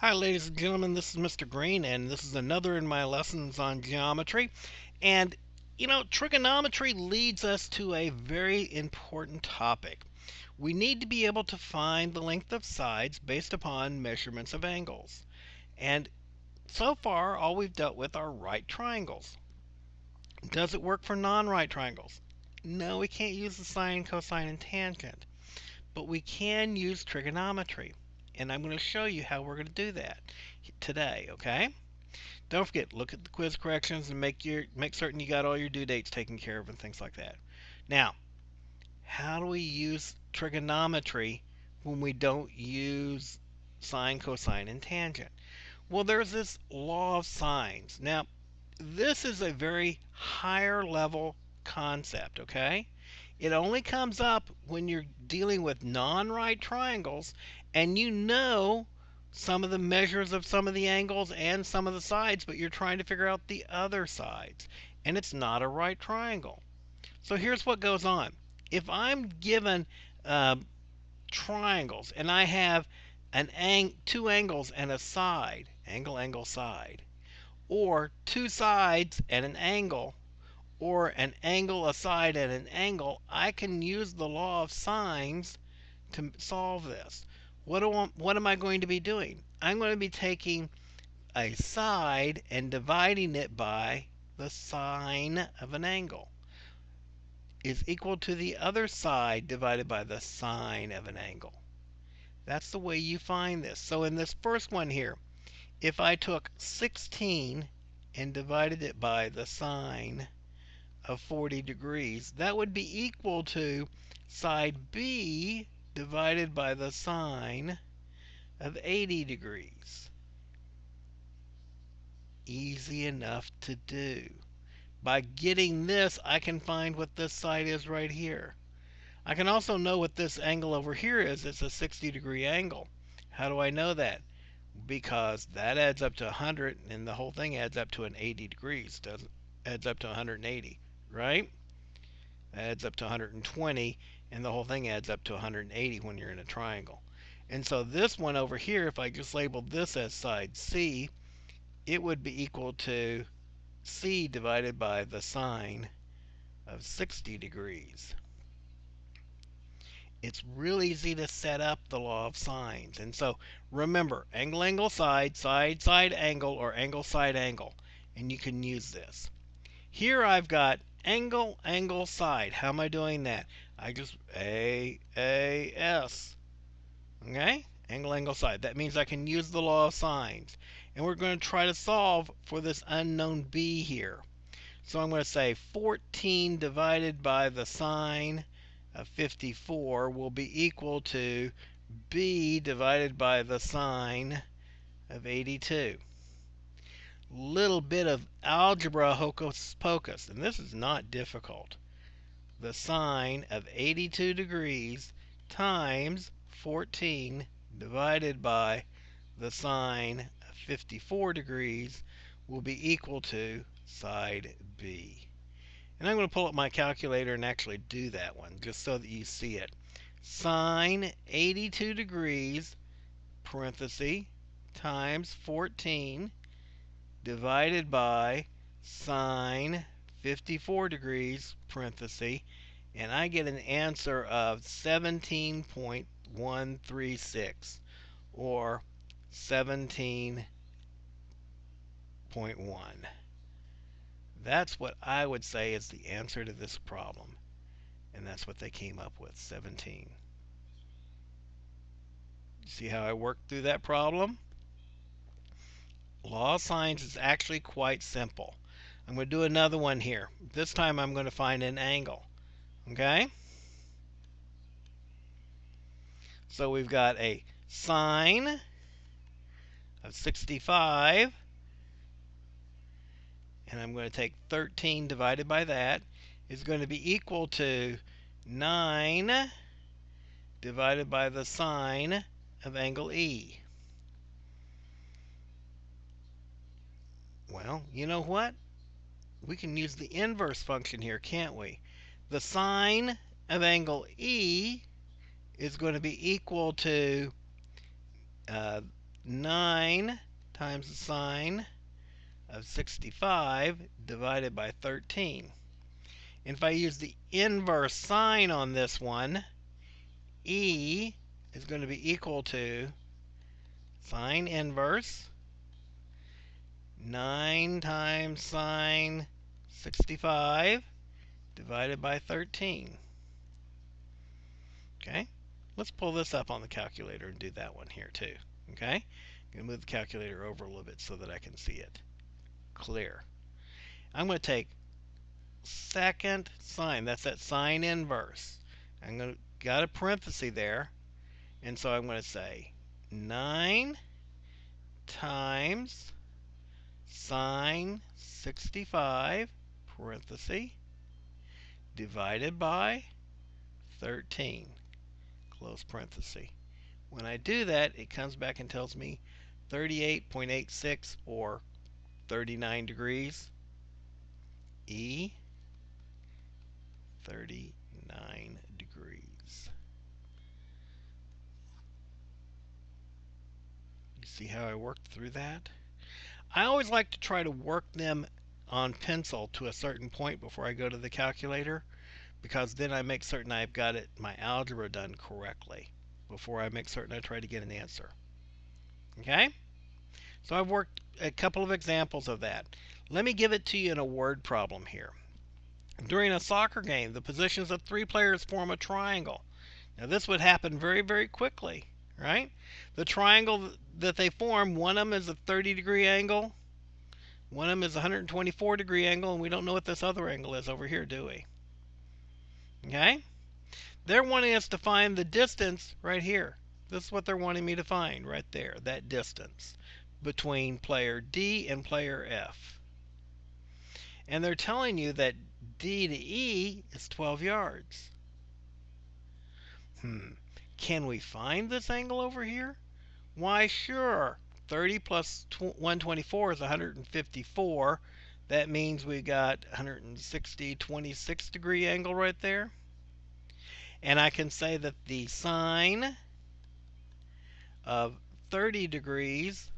Hi, ladies and gentlemen, this is Mr. Green, and this is another in my lessons on geometry. And, trigonometry leads us to a very important topic. We need to be able to find the length of sides based upon measurements of angles. And so far, all we've dealt with are right triangles. Does it work for non-right triangles? No, we can't use the sine, cosine, and tangent, but we can use trigonometry. And I'm going to show you how we're going to do that today, okay? Don't forget, look at the quiz corrections and make certain you got all your due dates taken care of and things like that. Now, how do we use trigonometry when we don't use sine, cosine, and tangent? Well, there's this law of sines. Now, this is a very higher level concept, okay? It only comes up when you're dealing with non-right triangles and you know some of the measures of some of the angles and some of the sides, but you're trying to figure out the other sides. And it's not a right triangle. So here's what goes on. If I'm given triangles and I have two angles and a side, angle, angle, side, or two sides and an angle, or an angle, a side, and an angle, I can use the law of sines to solve this. What am I going to be doing? I'm going to be taking a side and dividing it by the sine of an angle is equal to the other side divided by the sine of an angle. That's the way you find this. So in this first one here, if I took 16 and divided it by the sine of 40 degrees, that would be equal to side B divided by the sine of 80 degrees. Easy enough to do. By getting this, I can find what this side is right here. I can also know what this angle over here is. It's a 60-degree angle. How do I know that? Because that adds up to 100 and the whole thing adds up to an 80 degrees. Adds up to 180, right? That adds up to 120 and the whole thing adds up to 180 when you're in a triangle. And so this one over here, if I just labeled this as side C, it would be equal to C divided by the sine of 60 degrees. It's real easy to set up the law of sines. And so remember, angle, angle, side, side, side, angle, or angle, side, angle. And you can use this. Here I've got angle, angle, side. How am I doing that? I just AS. Okay? Angle, angle, side. That means I can use the law of sines. And we're going to try to solve for this unknown b here. So I'm going to say 14 divided by the sine of 54 will be equal to b divided by the sine of 82. Little bit of algebra hocus pocus, and this is not difficult. The sine of 82 degrees times 14 divided by the sine of 54 degrees will be equal to side B. And I'm going to pull up my calculator and actually do that one just so that you see it. Sine 82 degrees, parenthesis, times 14 divided by sine 54 degrees, parenthesis, and I get an answer of 17.136 or 17.1. That's what I would say is the answer to this problem. And that's what they came up with, 17. See how I worked through that problem? Law of sines is actually quite simple. I'm going to do another one here. This time I'm going to find an angle. Okay? So we've got a sine of 65. And I'm going to take 13 divided by that is going to be equal to 9 divided by the sine of angle E. Well, you know what? We can use the inverse function here, can't we? The sine of angle E is going to be equal to 9 times the sine of 65 divided by 13. And if I use the inverse sign on this one, E is going to be equal to sine inverse 9 times sine 65 divided by 13. Okay, let's pull this up on the calculator and do that one here too. Okay, I'm going to move the calculator over a little bit so that I can see it clear. I'm going to take second sine, that's that sine inverse. I'm going to got a parenthesis there, and so I'm going to say 9 times sine 65 parenthesis divided by 13 close parenthesis. When I do that, it comes back and tells me 38.86 or 39 degrees. E 39 degrees. You see how I worked through that? I always like to try to work them on pencil to a certain point before I go to the calculator, because then I make certain I've got my algebra done correctly before I make certain I try to get an answer. Okay? So I've worked a couple of examples of that. Let me give it to you in a word problem here. During a soccer game, the positions of 3 players form a triangle. Now this would happen very, very quickly, right? The triangle that they form, one of them is a 30-degree angle, one of them is a 124-degree angle, and we don't know what this other angle is over here, do we? Okay? They're wanting us to find the distance right here. This is what they're wanting me to find right there, that distance between player D and player F. And they're telling you that D to E is 12 yards. Can we find this angle over here? Why, sure. 30 plus 124 is 154. That means we got 160, 26-degree angle right there. And I can say that the sine of 30 degrees,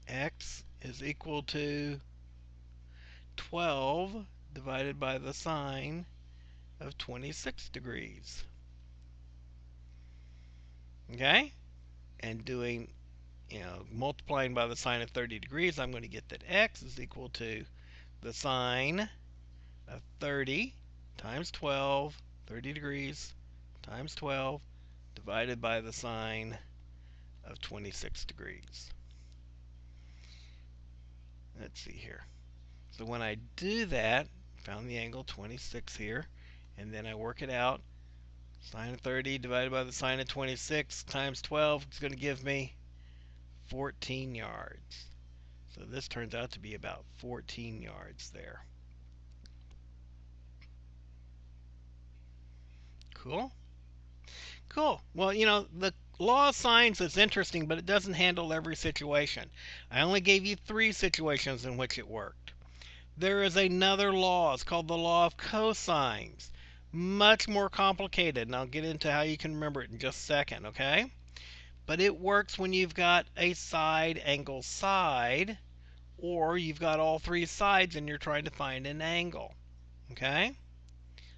x, is equal to 12 divided by the sine of 26 degrees. Okay? And doing, multiplying by the sine of 30 degrees, I'm going to get that x is equal to the sine of 30 times 12, 30 degrees times 12, divided by the sine of 26 degrees. Let's see here. So when I do that, found the angle 26 here, and then I work it out, sine of 30 divided by the sine of 26 times 12 is going to give me 14 yards. So this turns out to be about 14 yards there. Cool? Cool. Well, the law of sines is interesting, but it doesn't handle every situation. I only gave you 3 situations in which it worked. There is another law. It's called the law of cosines. Much more complicated, and I'll get into how you can remember it in just a second, okay? But it works when you've got a side angle side, or you've got all 3 sides and you're trying to find an angle, okay?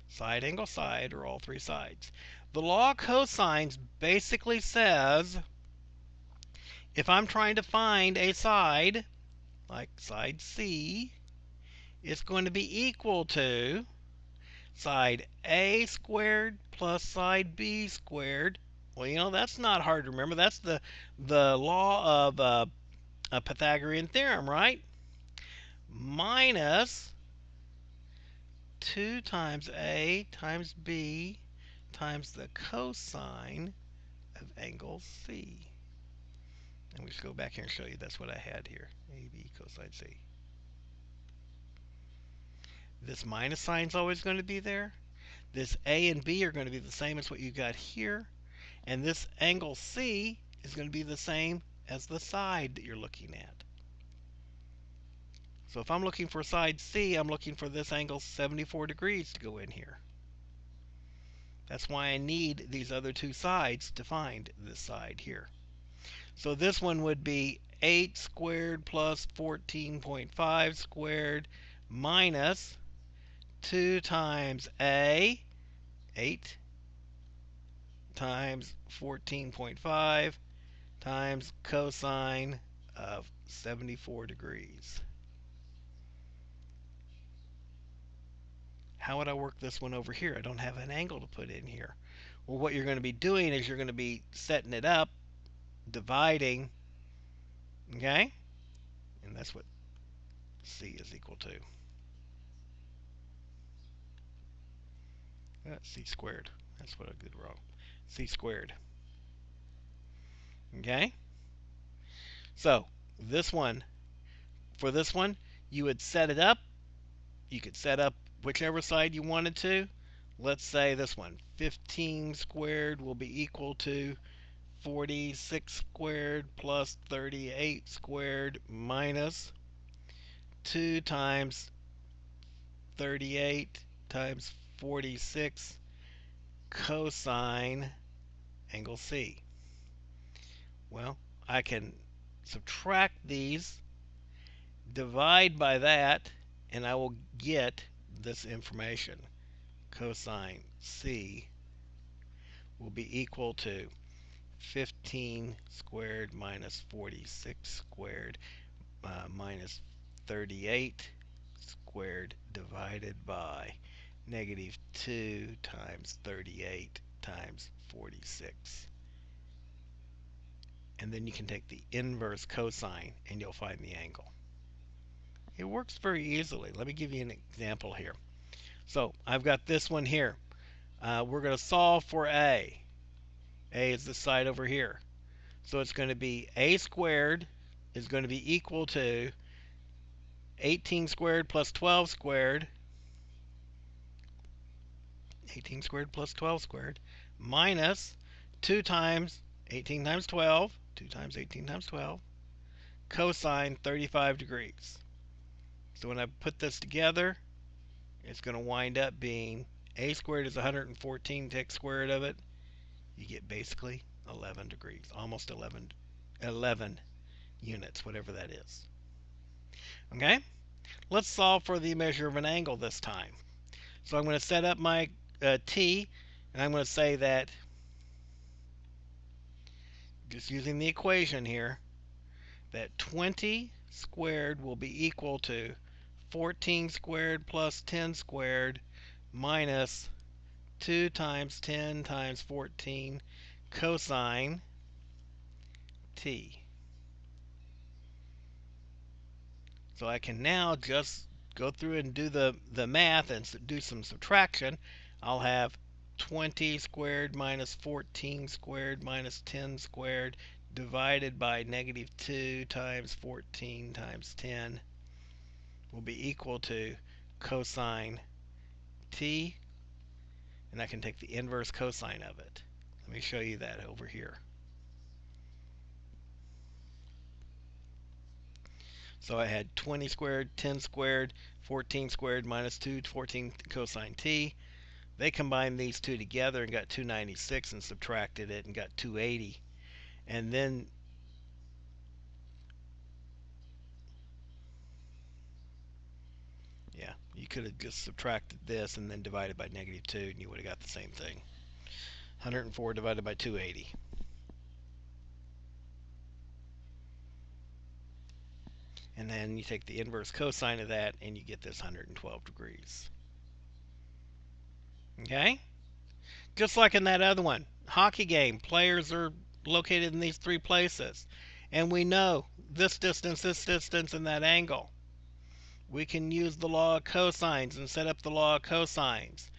Side angle side, or all 3 sides. The law of cosines basically says if I'm trying to find a side, like side C, it's going to be equal to side A squared plus side B squared. Well, that's not hard to remember. That's the law of a Pythagorean theorem, right? Minus 2 times A times B times the cosine of angle C. And we just go back here and show you that's what I had here. AB cosine C. This minus sign is always going to be there. This A and B are going to be the same as what you got here. And this angle C is going to be the same as the side that you're looking at. So if I'm looking for side C, I'm looking for this angle 74 degrees to go in here. That's why I need these other 2 sides to find this side here. So this one would be 8 squared plus 14.5 squared minus 2 times A, 8 times 14.5 times cosine of 74 degrees. How would I work this one over here? I don't have an angle to put in here. Well, what you're going to be doing is you're going to be setting it up, dividing, okay? And that's what C is equal to. C squared. That's what I did wrong. C squared. Okay? So, this one, for this one, you would set it up. You could set up whichever side you wanted to. Let's say this one, 15 squared will be equal to 46 squared plus 38 squared minus 2 times 38 times 46 cosine angle C. Well, I can subtract these, divide by that, and I will get this information. Cosine C will be equal to 15 squared minus 46 squared minus 38 squared divided by negative 2 times 38 times 46. And then you can take the inverse cosine and you'll find the angle. It works very easily. Let me give you an example here. So I've got this one here. We're going to solve for A. A is this side over here. So it's going to be A squared is going to be equal to 18 squared plus 12 squared, 18 squared plus 12 squared, minus 2 times 18 times 12, 2 times 18 times 12, cosine 35 degrees. So when I put this together, it's going to wind up being A squared is 114, take square root of it, you get basically 11 degrees, almost 11 units, whatever that is. Okay? Let's solve for the measure of an angle this time. So I'm going to set up my t, and I'm going to say that, just using the equation here, that 20 squared will be equal to 14 squared plus 10 squared minus 2 times 10 times 14 cosine t. So I can now just go through and do the math and do some subtraction. I'll have 20 squared minus 14 squared minus 10 squared divided by negative 2 times 14 times 10 will be equal to cosine t, and I can take the inverse cosine of it. Let me show you that over here. So I had 20 squared, 10 squared, 14 squared minus 2, 14 cosine t. They combined these two together and got 296 and subtracted it and got 280. And then yeah, you could have just subtracted this and then divided by negative 2 and you would have got the same thing. 104 divided by 280. And then you take the inverse cosine of that and you get this 112 degrees. Okay? Just like in that other one, hockey game, players are located in these three places. And we know this distance, and that angle. We can use the law of cosines and set up the law of cosines.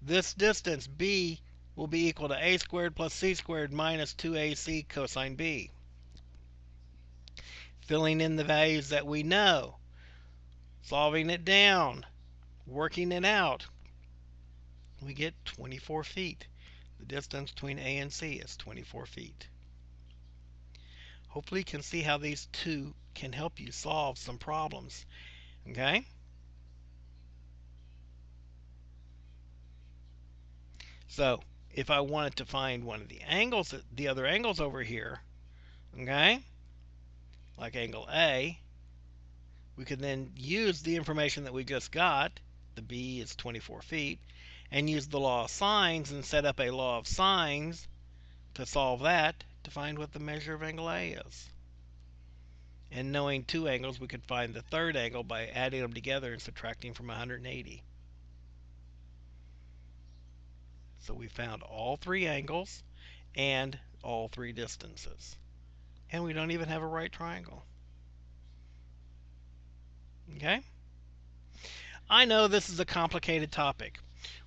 This distance, b, will be equal to a squared plus c squared minus 2ac cosine b. Filling in the values that we know, solving it down, working it out, we get 24 feet. The distance between A and C is 24 feet. Hopefully you can see how these two can help you solve some problems. Okay? So if I wanted to find one of the angles, the other angles over here, Okay? Like angle A, we could then use the information that we just got, the B is 24 feet, and use the law of sines and set up a law of sines to solve that to find what the measure of angle A is. And knowing two angles, we could find the third angle by adding them together and subtracting from 180. So we found all three angles and all three distances. And we don't even have a right triangle. Okay? I know this is a complicated topic.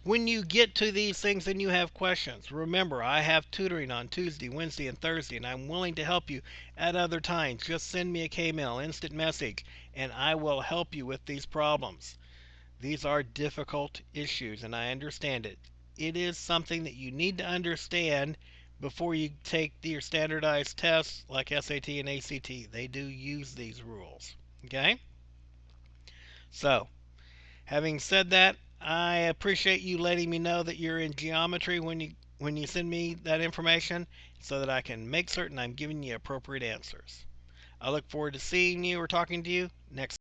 When you get to these things and you have questions, remember I have tutoring on Tuesday, Wednesday, and Thursday, and I'm willing to help you at other times. Just send me a K-mail, instant message, and I will help you with these problems. These are difficult issues, and I understand it. It is something that you need to understand before you take your standardized tests like SAT and ACT. They do use these rules. Okay? So, having said that, I appreciate you letting me know that you're in geometry when you send me that information so that I can make certain I'm giving you appropriate answers. I look forward to seeing you or talking to you next